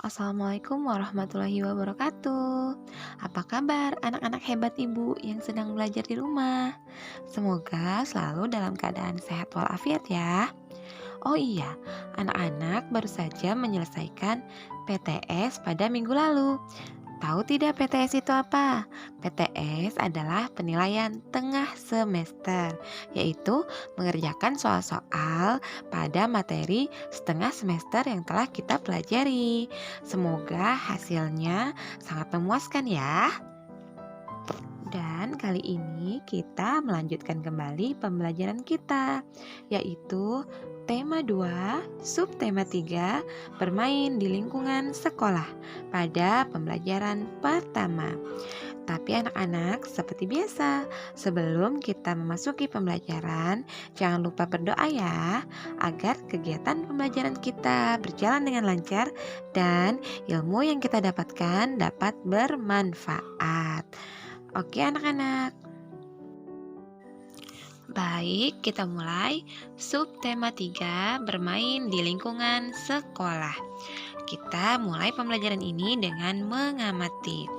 Assalamualaikum warahmatullahi wabarakatuh. Apa kabar anak-anak hebat ibu yang sedang belajar di rumah? Semoga selalu dalam keadaan sehat walafiat ya. Oh iya, anak-anak baru saja menyelesaikan PTS pada minggu lalu. Tahu tidak PTS itu apa? PTS adalah penilaian tengah semester, yaitu mengerjakan soal-soal pada materi setengah semester yang telah kita pelajari. Semoga hasilnya sangat memuaskan ya. Dan kali ini kita melanjutkan kembali pembelajaran kita, yaitu tema 2, subtema 3, bermain di lingkungan sekolah pada pembelajaran pertama. Tapi anak-anak, seperti biasa, sebelum kita memasuki pembelajaran, jangan lupa berdoa ya, agar kegiatan pembelajaran kita berjalan dengan lancar dan ilmu yang kita dapatkan dapat bermanfaat. Oke anak-anak, baik kita mulai subtema 3 bermain di lingkungan sekolah. Kita mulai pembelajaran ini dengan mengamati.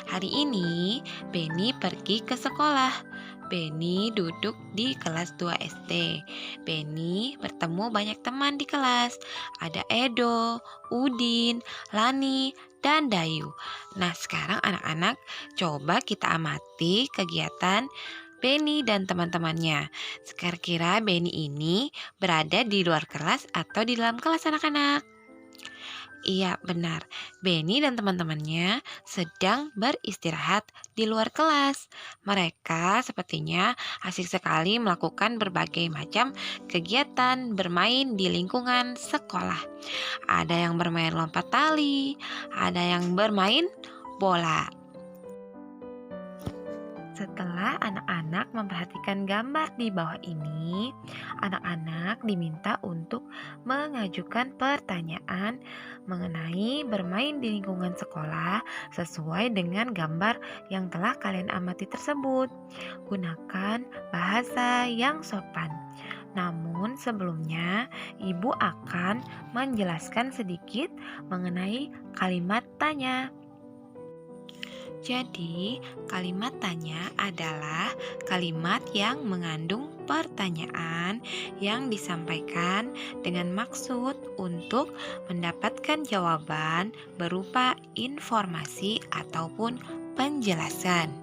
Hari ini Beni pergi ke sekolah. Beni duduk di kelas 2 SD. Beni bertemu banyak teman di kelas. Ada Edo, Udin, Lani, dan Dayu. Nah, sekarang anak-anak coba kita amati kegiatan Beni dan teman-temannya. Kira-kira Beni ini berada di luar kelas atau di dalam kelas anak-anak? Iya, benar. Beni dan teman-temannya sedang beristirahat di luar kelas. Mereka sepertinya asik sekali melakukan berbagai macam kegiatan bermain di lingkungan sekolah. Ada yang bermain lompat tali, ada yang bermain bola. Setelah anak-anak memperhatikan gambar di bawah ini, anak-anak diminta untuk mengajukan pertanyaan mengenai bermain di lingkungan sekolah sesuai dengan gambar yang telah kalian amati tersebut. Gunakan bahasa yang sopan. Namun sebelumnya, ibu akan menjelaskan sedikit mengenai kalimat tanya. Jadi, kalimat tanya adalah kalimat yang mengandung pertanyaan yang disampaikan dengan maksud untuk mendapatkan jawaban berupa informasi ataupun penjelasan.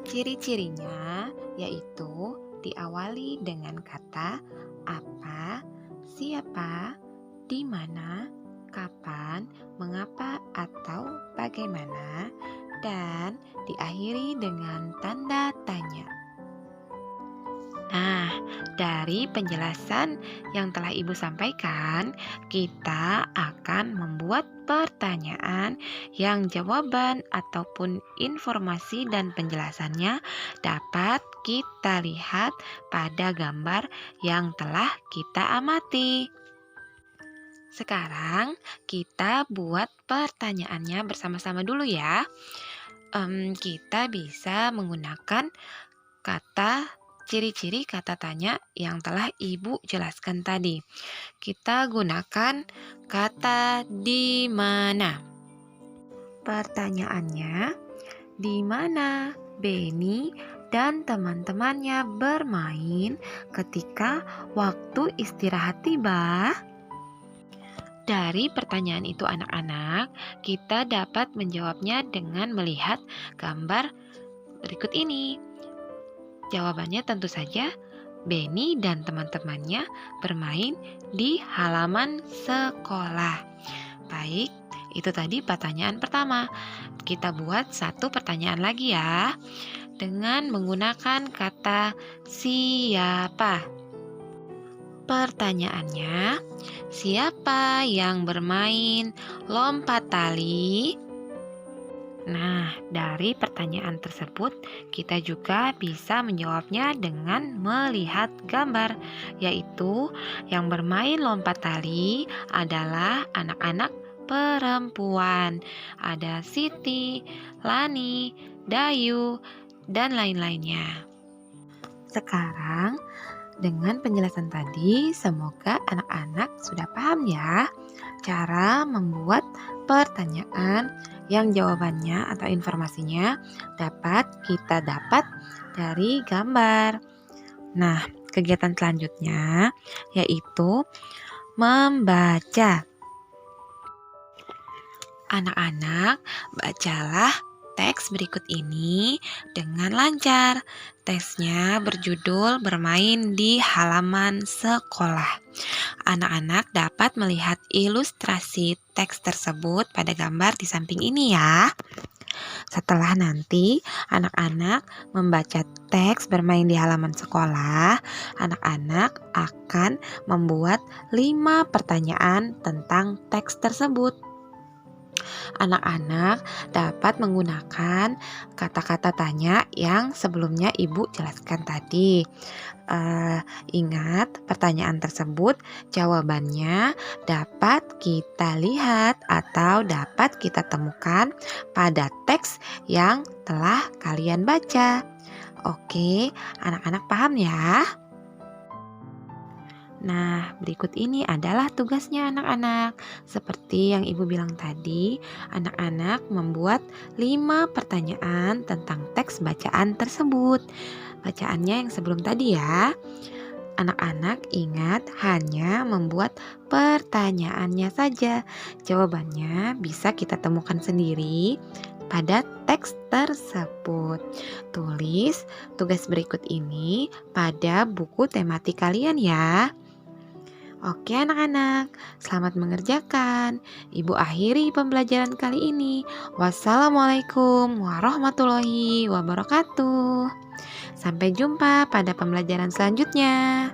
Ciri-cirinya yaitu diawali dengan kata apa, siapa, di mana, kapan, mengapa, atau bagaimana, dan diakhiri dengan tanda tanya. Nah, dari penjelasan yang telah Ibu sampaikan, kita akan membuat pertanyaan yang jawaban ataupun informasi dan penjelasannya dapat kita lihat pada gambar yang telah kita amati. Sekarang kita buat pertanyaannya bersama-sama dulu ya. Kita bisa menggunakan kata ciri-ciri kata tanya yang telah Ibu jelaskan tadi. Kita gunakan kata di mana. Pertanyaannya, di mana Beni dan teman-temannya bermain ketika waktu istirahat tiba? Dari pertanyaan itu anak-anak, kita dapat menjawabnya dengan melihat gambar berikut ini. Jawabannya tentu saja Beni dan teman-temannya bermain di halaman sekolah. Baik, itu tadi pertanyaan pertama. Kita buat satu pertanyaan lagi ya, dengan menggunakan kata siapa. Pertanyaannya, siapa yang bermain lompat tali? Nah, dari pertanyaan tersebut, kita juga bisa menjawabnya dengan melihat gambar, yaitu yang bermain lompat tali adalah anak-anak perempuan. Ada Siti, Lani, Dayu, dan lain-lainnya. Sekarang, Dengan penjelasan tadi, semoga anak-anak sudah paham ya cara membuat pertanyaan yang jawabannya atau informasinya dapat kita dapat dari gambar. Nah, kegiatan selanjutnya yaitu membaca. Anak-anak, bacalah teks berikut ini dengan lancar. Teksnya berjudul "Bermain di Halaman Sekolah". Anak-anak dapat melihat ilustrasi teks tersebut pada gambar di samping ini ya. Setelah nanti anak-anak membaca teks bermain di halaman sekolah, anak-anak akan membuat 5 pertanyaan tentang teks tersebut. Anak-anak dapat menggunakan kata-kata tanya yang sebelumnya Ibu jelaskan tadi. Ingat, pertanyaan tersebut jawabannya dapat kita lihat atau dapat kita temukan pada teks yang telah kalian baca. Oke, anak-anak paham ya? Nah, berikut ini adalah tugasnya anak-anak. Seperti yang Ibu bilang tadi, anak-anak membuat 5 pertanyaan tentang teks bacaan tersebut. Bacaannya yang sebelum tadi ya. Anak-anak ingat hanya membuat pertanyaannya saja. Jawabannya bisa kita temukan sendiri pada teks tersebut. Tulis tugas berikut ini pada buku tematik kalian ya. Oke anak-anak, selamat mengerjakan. Ibu akhiri pembelajaran kali ini. Wassalamualaikum warahmatullahi wabarakatuh. Sampai jumpa pada pembelajaran selanjutnya.